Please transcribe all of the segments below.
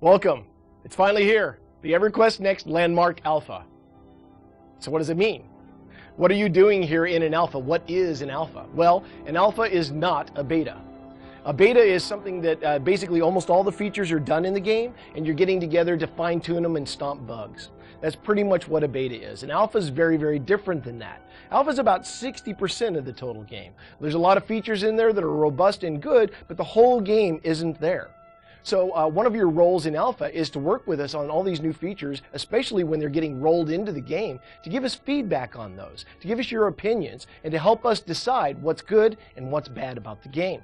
Welcome. It's finally here, the EverQuest Next Landmark Alpha. So what does it mean? What are you doing here in an alpha? What is an alpha? Well, an alpha is not a beta. A beta is something that basically almost all the features are done in the game, and you're getting together to fine-tune them and stomp bugs. That's pretty much what a beta is. An alpha is very, very different than that. Alpha is about 60% of the total game. There's a lot of features in there that are robust and good, but the whole game isn't there. So one of your roles in alpha is to work with us on all these new features, especially when they're getting rolled into the game, to give us feedback on those, to give us your opinions, and to help us decide what's good and what's bad about the game.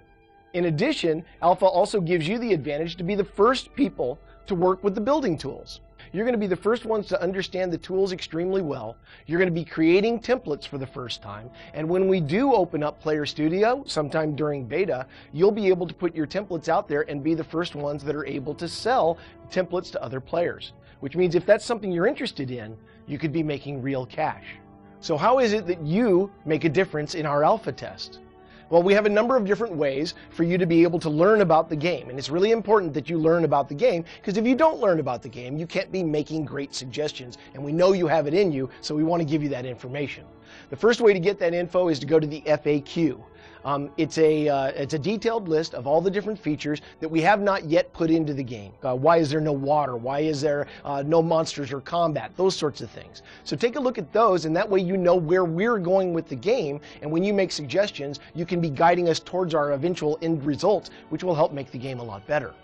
In addition, alpha also gives you the advantage to be the first people to work with the building tools. You're going to be the first ones to understand the tools extremely well. You're going to be creating templates for the first time. And when we do open up Player Studio, sometime during beta, you'll be able to put your templates out there and be the first ones that are able to sell templates to other players. Which means if that's something you're interested in, you could be making real cash. So how is it that you make a difference in our alpha test? Well, we have a number of different ways for you to be able to learn about the game. And it's really important that you learn about the game, because if you don't learn about the game, you can't be making great suggestions. And we know you have it in you, so we want to give you that information. The first way to get that info is to go to the FAQ. It's a detailed list of all the different features that we have not yet put into the game. Why is there no water? Why is there no monsters or combat? Those sorts of things. So take a look at those, and that way you know where we're going with the game, and when you make suggestions, you can be guiding us towards our eventual end result, which will help make the game a lot better.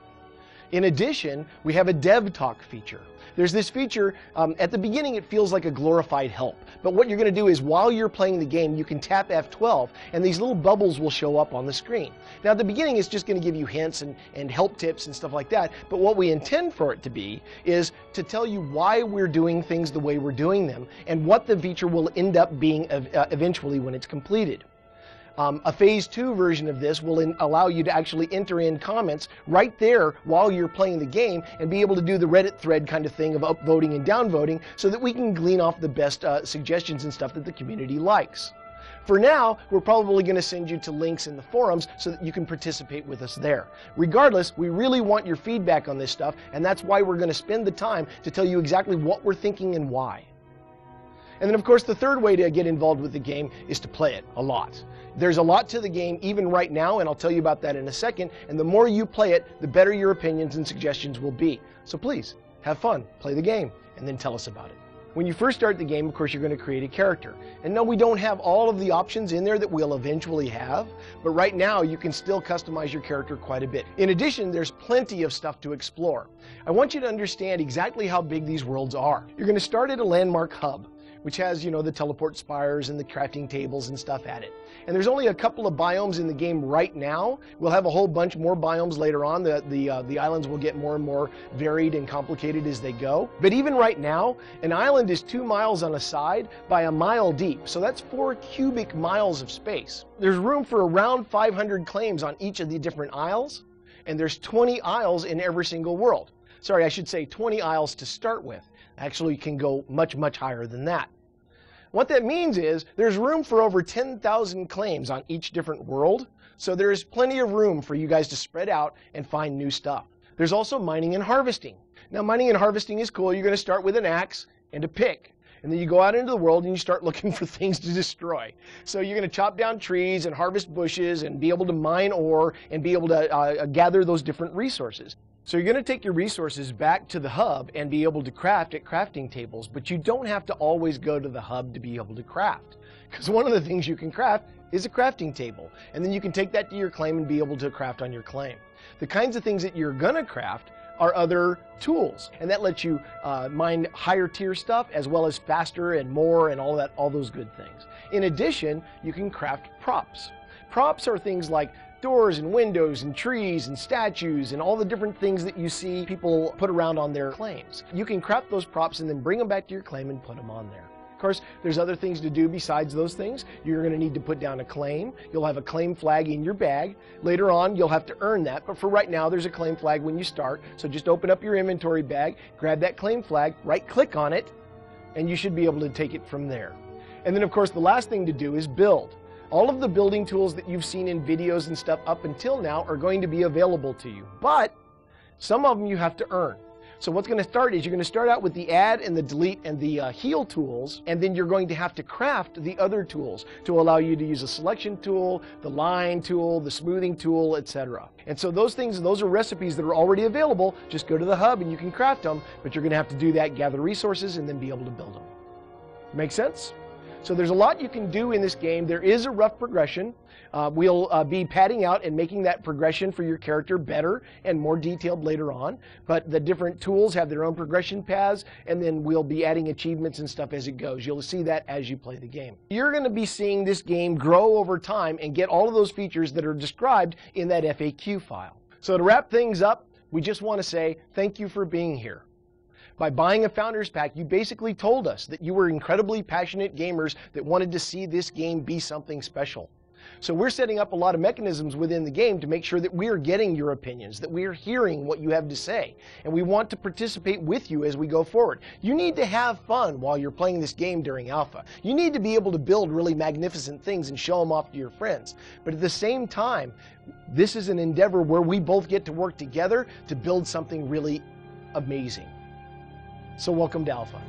In addition, we have a dev talk feature. There's this feature, at the beginning it feels like a glorified help, but what you're going to do is while you're playing the game, you can tap F12 and these little bubbles will show up on the screen. Now at the beginning it's just going to give you hints and help tips and stuff like that, but what we intend for it to be is to tell you why we're doing things the way we're doing them and what the feature will end up being eventually when it's completed. A phase 2 version of this will allow you to actually enter in comments right there while you're playing the game and be able to do the Reddit thread kind of thing of upvoting and downvoting so that we can glean off the best suggestions and stuff that the community likes. For now, we're probably going to send you to links in the forums so that you can participate with us there. Regardless, we really want your feedback on this stuff, and that's why we're going to spend the time to tell you exactly what we're thinking and why. And then of course the third way to get involved with the game is to play it a lot. There's a lot to the game even right now, and I'll tell you about that in a second, and the more you play it, the better your opinions and suggestions will be. So please, have fun, play the game, and then tell us about it. When you first start the game, of course, you're going to create a character. And no, we don't have all of the options in there that we'll eventually have, but right now you can still customize your character quite a bit. In addition, there's plenty of stuff to explore. I want you to understand exactly how big these worlds are. You're going to start at a landmark hub, which has, the teleport spires and the crafting tables and stuff at it. And there's only a couple of biomes in the game right now. We'll have a whole bunch more biomes later on. The islands will get more and more varied and complicated as they go. But even right now, an island is 2 miles on a side by a mile deep. So that's 4 cubic miles of space. There's room for around 500 claims on each of the different isles. And there's 20 isles in every single world. Sorry, I should say 20 isles to start with. Actually, you can go much, much higher than that. What that means is there's room for over 10,000 claims on each different world, so there's plenty of room for you guys to spread out and find new stuff. There's also mining and harvesting. Now, mining and harvesting is cool. You're going to start with an axe and a pick, and then you go out into the world and you start looking for things to destroy. So you're going to chop down trees and harvest bushes and be able to mine ore and be able to gather those different resources. So you're going to take your resources back to the hub and be able to craft at crafting tables, but you don't have to always go to the hub to be able to craft. Because one of the things you can craft is a crafting table, and then you can take that to your claim and be able to craft on your claim. The kinds of things that you're going to craft are other tools, and that lets you mine higher tier stuff as well as faster and more and all those good things. In addition, you can craft props. Props are things like doors and windows and trees and statues and all the different things that you see people put around on their claims. You can craft those props and then bring them back to your claim and put them on there. Of course, there's other things to do besides those things. You're going to need to put down a claim. You'll have a claim flag in your bag. Later on, you'll have to earn that, but for right now, there's a claim flag when you start. So just open up your inventory bag, grab that claim flag, right-click on it, and you should be able to take it from there. And then, of course, the last thing to do is build. All of the building tools that you've seen in videos and stuff up until now are going to be available to you, but some of them you have to earn. So what's going to start is you're going to start out with the add and the delete and the heal tools, and then you're going to have to craft the other tools to allow you to use a selection tool, the line tool, the smoothing tool, etc. And so those are recipes that are already available. Just go to the hub and you can craft them, but you're going to have to do that, gather resources, and then be able to build them. Make sense? So there's a lot you can do in this game. There is a rough progression. We'll be padding out and making that progression for your character better and more detailed later on. But the different tools have their own progression paths, and then we'll be adding achievements and stuff as it goes. You'll see that as you play the game. You're going to be seeing this game grow over time and get all of those features that are described in that FAQ file. So to wrap things up, we just want to say thank you for being here. By buying a Founders Pack, you basically told us that you were incredibly passionate gamers that wanted to see this game be something special. So we're setting up a lot of mechanisms within the game to make sure that we are getting your opinions, that we are hearing what you have to say, and we want to participate with you as we go forward. You need to have fun while you're playing this game during alpha. You need to be able to build really magnificent things and show them off to your friends. But at the same time, this is an endeavor where we both get to work together to build something really amazing. So welcome to Alpha.